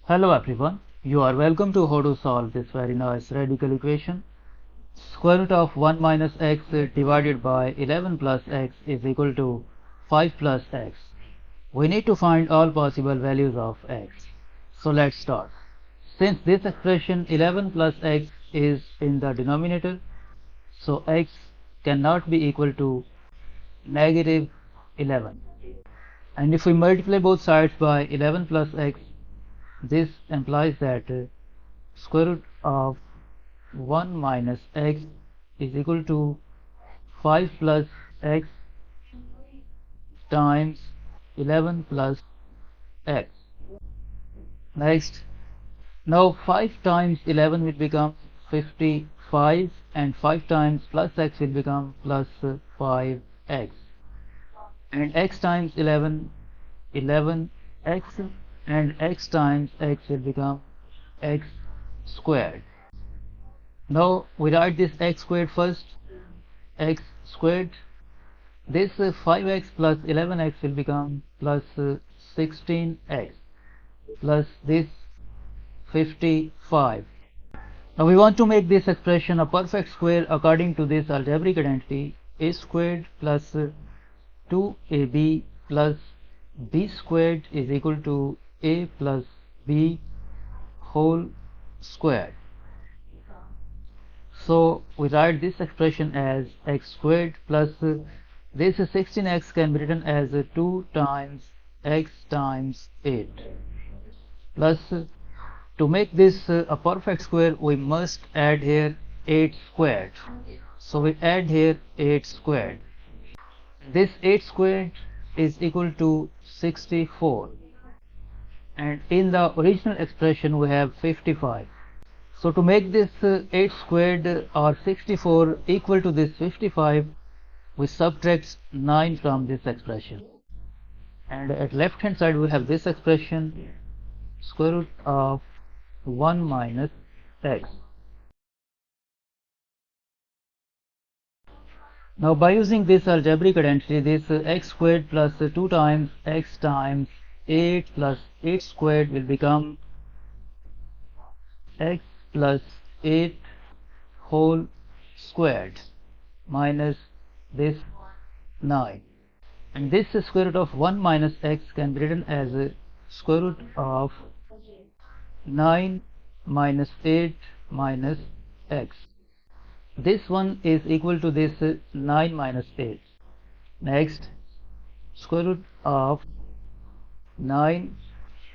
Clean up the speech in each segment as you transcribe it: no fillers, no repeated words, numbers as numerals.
Hello everyone, you are welcome to how to solve this very nice radical equation. Square root of 1 minus x divided by 11 plus x is equal to 5 plus x. We need to find all possible values of x. So let's start. Since this expression 11 plus x is in the denominator, so x cannot be equal to negative 11. And if we multiply both sides by 11 plus x, this implies that square root of 1 minus x is equal to 5 plus x times 11 plus x. Next, now 5 times 11 will become 55 and 5 times plus x will become plus 5x. And x times 11, 11x, and x times x will become x squared. Now we write this x squared first. X squared, this 5x plus 11x will become plus 16x plus this 55. Now we want to make this expression a perfect square according to this algebraic identity: a squared plus 2ab plus b squared is equal to a plus b whole squared. So we write this expression as x squared plus this 16x can be written as 2 times x times 8 plus to make this a perfect square we must add here 8 squared. So we add here 8 squared. This 8 squared is equal to 64, and in the original expression we have 55. So to make this 8 squared or 64 equal to this 55, we subtract 9 from this expression, and at left hand side we have this expression: square root of 1 minus x. Now by using this algebraic identity, this x squared plus 2 times x times 8 plus 8 squared will become x plus 8 whole squared minus this 9. And this square root of 1 minus x can be written as a square root of 9 minus 8 minus x. This one is equal to this 9 minus 8. Next, square root of 9.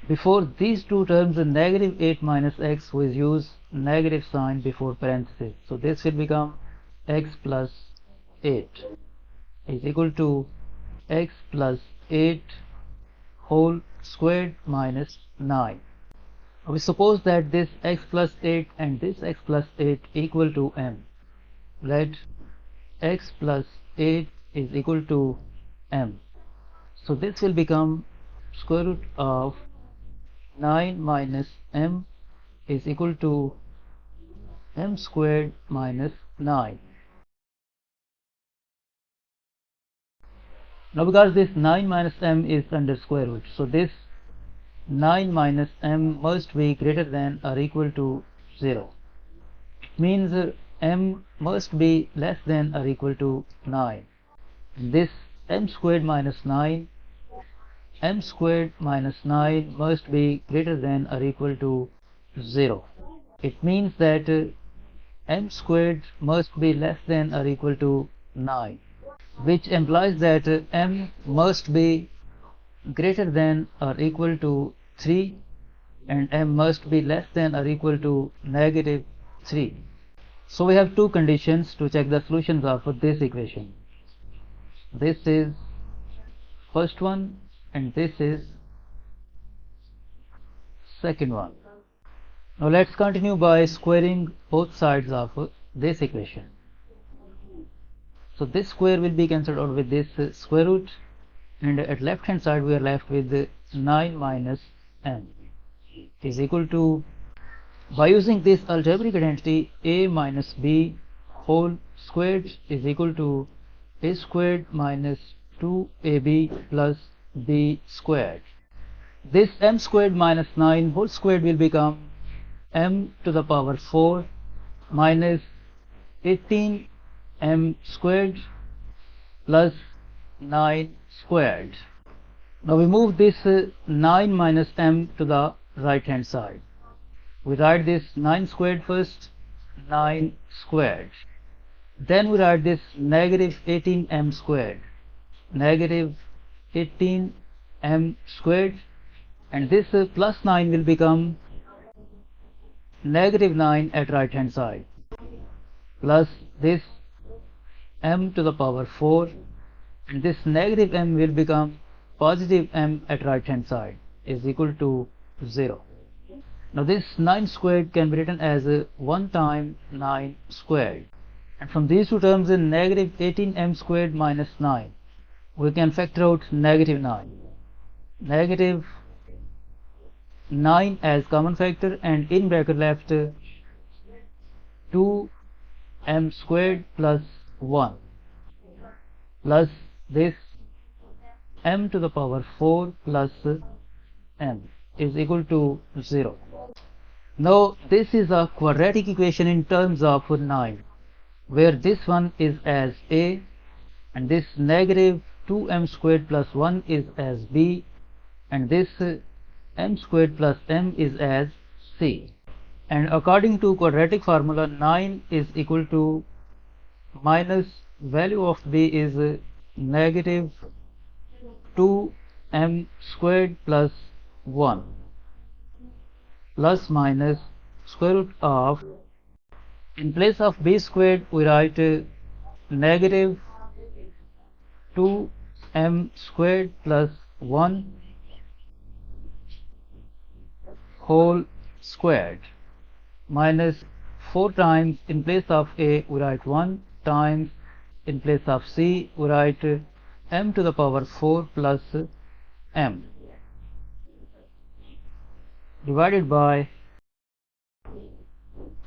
Before these two terms, negative 8 minus x, we use negative sign before parenthesis. So this will become x plus 8 is equal to x plus 8 whole squared minus 9. We suppose that this x plus 8 and this x plus 8 equal to m. Let x plus 8 is equal to m. So this will become square root of 9 minus m is equal to m squared minus 9. Now because this 9 minus m is under square root, so this 9 minus m must be greater than or equal to 0. It means m must be less than or equal to 9. This m squared minus 9, m squared minus 9 must be greater than or equal to 0. It means that m squared must be less than or equal to 9, which implies that m must be greater than or equal to 3 and m must be less than or equal to negative 3. So we have two conditions to check the solutions of this equation. This is first one and this is second one. Now let's continue by squaring both sides of this equation. So this square will be cancelled out with this square root, and at left hand side we are left with 9 minus m is equal to, by using this algebraic identity, a minus b whole squared is equal to a squared minus 2ab plus b squared. this m squared minus 9 whole squared will become m to the power 4 minus 18m squared plus 9 squared. Now we move this 9 minus m to the right hand side. We write this 9 squared first, 9 squared. Then we write this negative 18m squared, negative 18m squared, and this plus 9 will become negative 9 at right hand side, plus this m to the power 4, and this negative m will become positive m at right hand side is equal to 0. Now this 9 squared can be written as 1 time 9 squared, and from these two terms in negative 18m squared minus 9 we can factor out negative 9, negative 9 as common factor, and in bracket left 2m squared plus 1 plus this m to the power 4 plus m is equal to 0. Now this is a quadratic equation in terms of 9, where this one is as a and this negative 2m squared plus 1 is as b, and this m squared plus m is as c. And according to quadratic formula, 9 is equal to minus value of b is negative 2m squared plus 1 plus minus square root of, in place of b squared we write negative 2m squared plus 1 whole squared minus 4 times, in place of a we write 1 times, in place of c we write m to the power 4 plus m divided by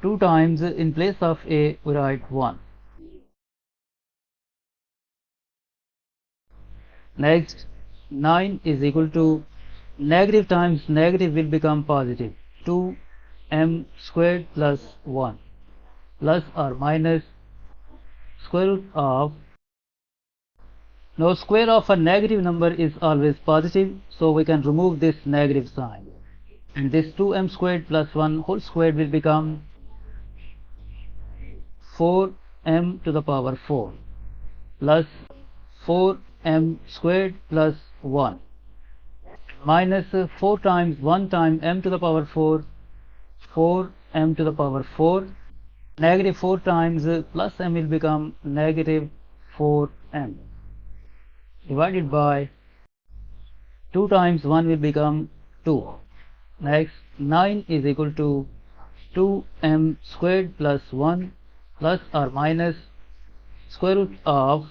2 times, in place of a we write 1. Next, 9 is equal to negative times negative will become positive, 2m squared plus 1 plus or minus square root of. Now square of a negative number is always positive, so we can remove this negative sign, and this 2m squared plus 1 whole squared will become 4m to the power 4 plus 4m squared plus 1 minus 4 times 1 time m to the power 4, 4m to the power 4, negative 4 times plus m will become negative 4m divided by 2 times 1 will become 2. Next, 9 is equal to 2m squared plus 1 plus or minus square root of,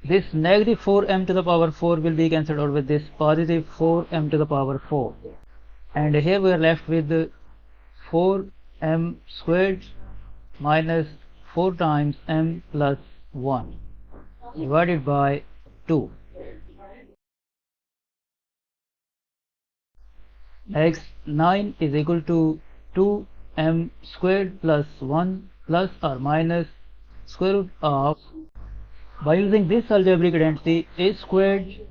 this negative 4m to the power 4 will be cancelled out with this positive 4m to the power 4, and here we are left with 4m squared minus 4 times m plus 1 divided by 2. Next, 9 is equal to 2m squared plus 1 plus or minus square root of, by using this algebraic identity, a squared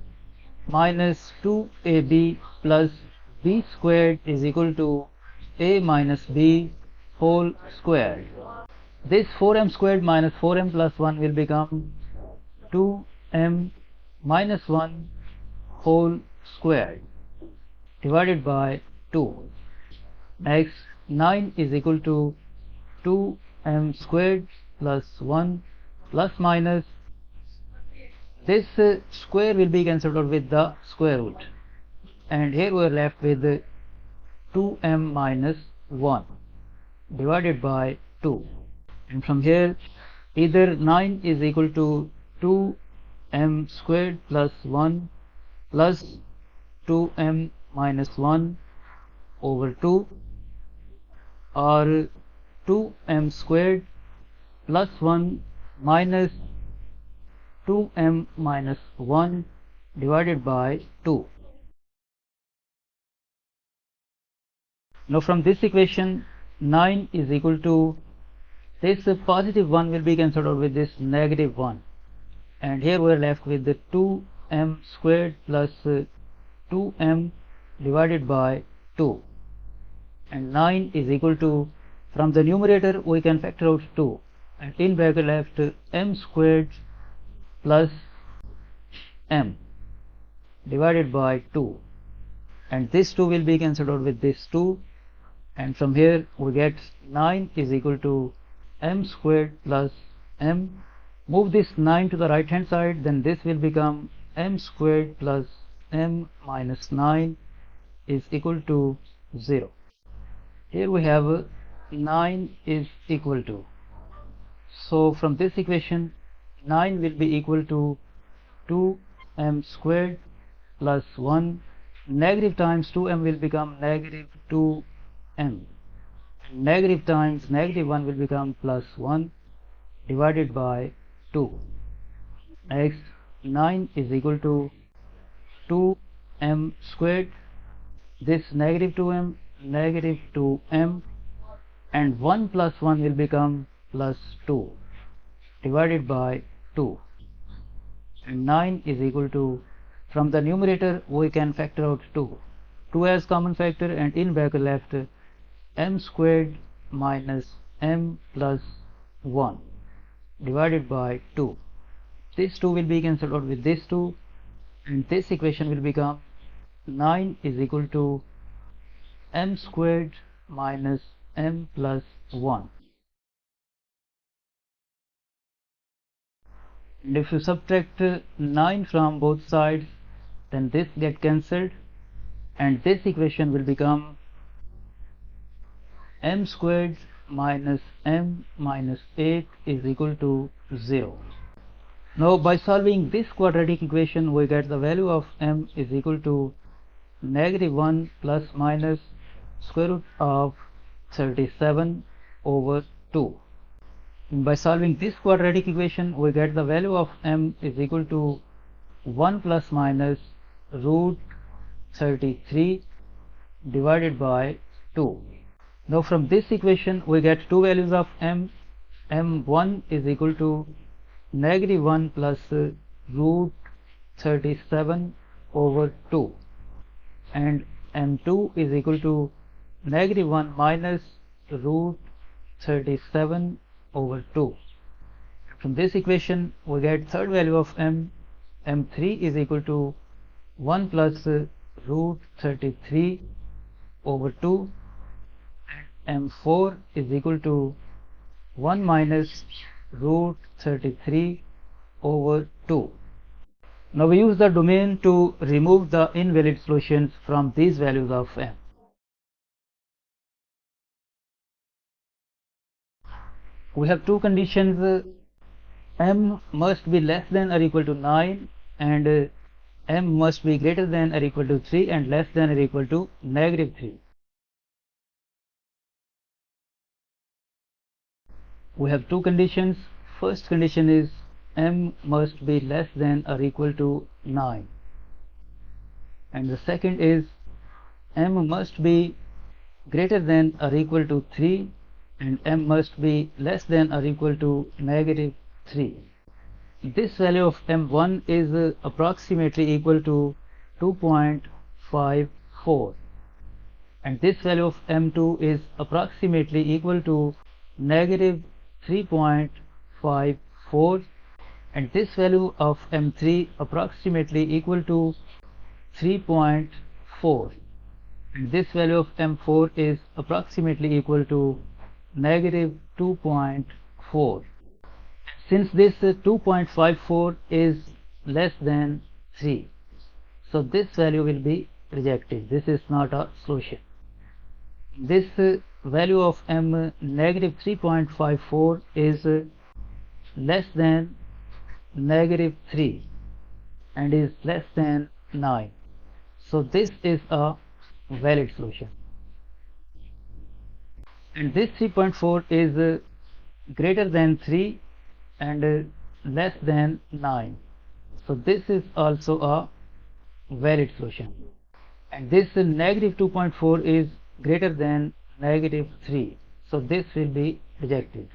minus 2ab plus b squared is equal to a minus b whole squared. This 4m squared minus 4m plus 1 will become 2m minus 1 whole squared divided by 2. Next, 9 is equal to 2m squared plus 1 plus minus, this square will be cancelled out with the square root, and here we are left with 2m minus 1 divided by 2, and from here either 9 is equal to 2m squared plus 1 plus 2m minus 1 over 2, or 2m squared plus 1 minus 2m minus 1 divided by 2. Now from this equation 9 is equal to this positive 1 will be cancelled out with this negative 1, and here we are left with the 2m squared plus 2m divided by 2, and 9 is equal to, from the numerator we can factor out 2, and in bracket left m squared plus m divided by 2, and this 2 will be cancelled out with this 2, and from here we get 9 is equal to m squared plus m. Move this 9 to the right hand side, then this will become m squared plus m minus 9 is equal to 0. Here we have 9 is equal to, so from this equation 9 will be equal to 2m squared plus 1, negative times 2m will become negative 2m, negative times negative 1 will become plus 1 divided by 2. Next 9 is equal to 2m squared, this negative 2m, negative 2m, and 1 plus 1 will become plus 2 divided by 2, and 9 is equal to, from the numerator we can factor out 2 as common factor, and in bracket left m squared minus m plus 1 divided by 2. This 2 will be cancelled out with this 2, and this equation will become 9 is equal to m squared minus m plus 1. And if you subtract 9 from both sides, then this get cancelled, and this equation will become m squared minus m minus 8 is equal to 0. Now by solving this quadratic equation we get the value of m is equal to negative 1 plus minus square root of 37 over 2. And by solving this quadratic equation we get the value of m is equal to 1 plus minus root 33 divided by 2. Now from this equation we get two values of m. m1 is equal to negative 1 plus root 37 over 2, and m2 is equal to negative 1 minus root 37 over 2. From this equation we get third value of m. m3 is equal to 1 plus root 33 over 2, and m4 is equal to 1 minus root 33 over 2. Now we use the domain to remove the invalid solutions from these values of m. We have two conditions, m must be less than or equal to 9, and m must be greater than or equal to 3 and less than or equal to negative 3. We have two conditions. First condition is m must be less than or equal to 9, and the second is m must be greater than or equal to 3 and m must be less than or equal to negative 3. This value of m1 is approximately equal to 2.54, and this value of m2 is approximately equal to negative 3.54, and this value of m3 approximately equal to 3.4, and this value of m4 is approximately equal to negative 2.4. Since this 2.54 is less than 3, so this value will be rejected. This is not a solution. This value of m negative 3.54 is less than negative 3 and is less than 9, so this is a valid solution. And this 3.4 is greater than 3 and less than 9, so this is also a valid solution. And this negative 2.4 is greater than negative 3. So this will be rejected.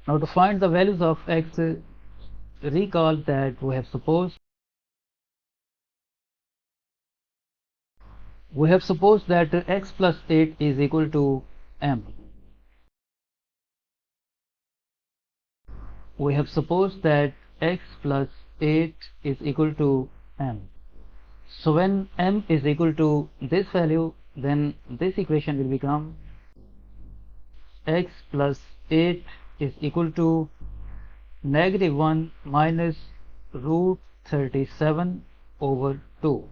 Now to find the values of x, recall that we have supposed that x plus 8 is equal to m. We have supposed that x plus 8 is equal to m. So when m is equal to this value, then this equation will become x plus 8 is equal to negative 1 minus root 37 over 2.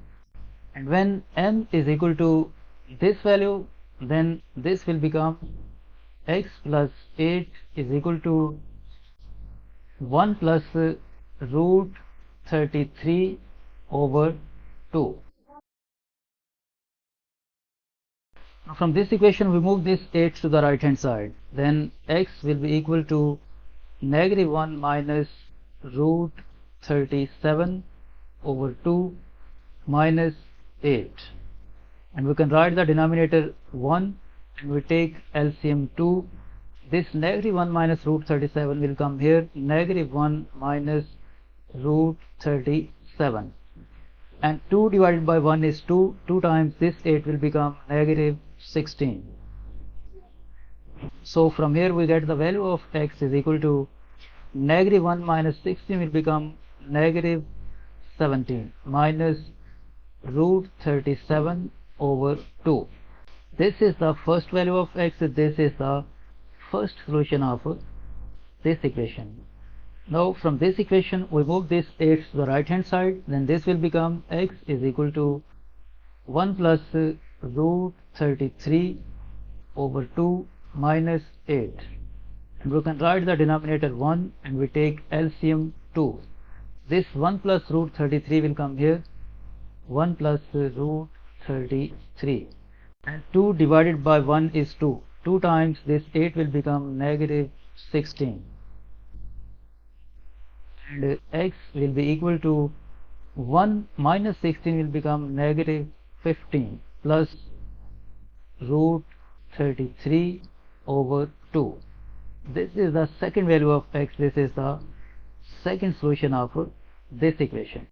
And when m is equal to this value, then this will become x plus 8 is equal to 1 plus root 33 over 2. Now from this equation we move this 8 to the right hand side. Then x will be equal to negative 1 minus root 37 over 2 minus 8. And we can write the denominator 1 and we take LCM 2. This negative 1 minus root 37 will come here, negative 1 minus root 37. And 2 divided by 1 is 2. 2 times this 8 will become negative 16. So from here we get the value of x is equal to negative 1 minus 16 will become negative 17 minus root 37 over 2. This is the first value of x. This is the first solution of this equation. Now from this equation we move this 8 to the right hand side. Then this will become x is equal to 1 plus root 33 over 2 minus 8. And we can write the denominator 1 and we take LCM 2. This 1 plus root 33 will come here, 1 plus root 33. And 2 divided by 1 is 2. 2 times this 8 will become negative 16. And x will be equal to 1 minus 16 will become negative 15 plus root 33 over 2. This is the second value of x. This is the second solution of this equation.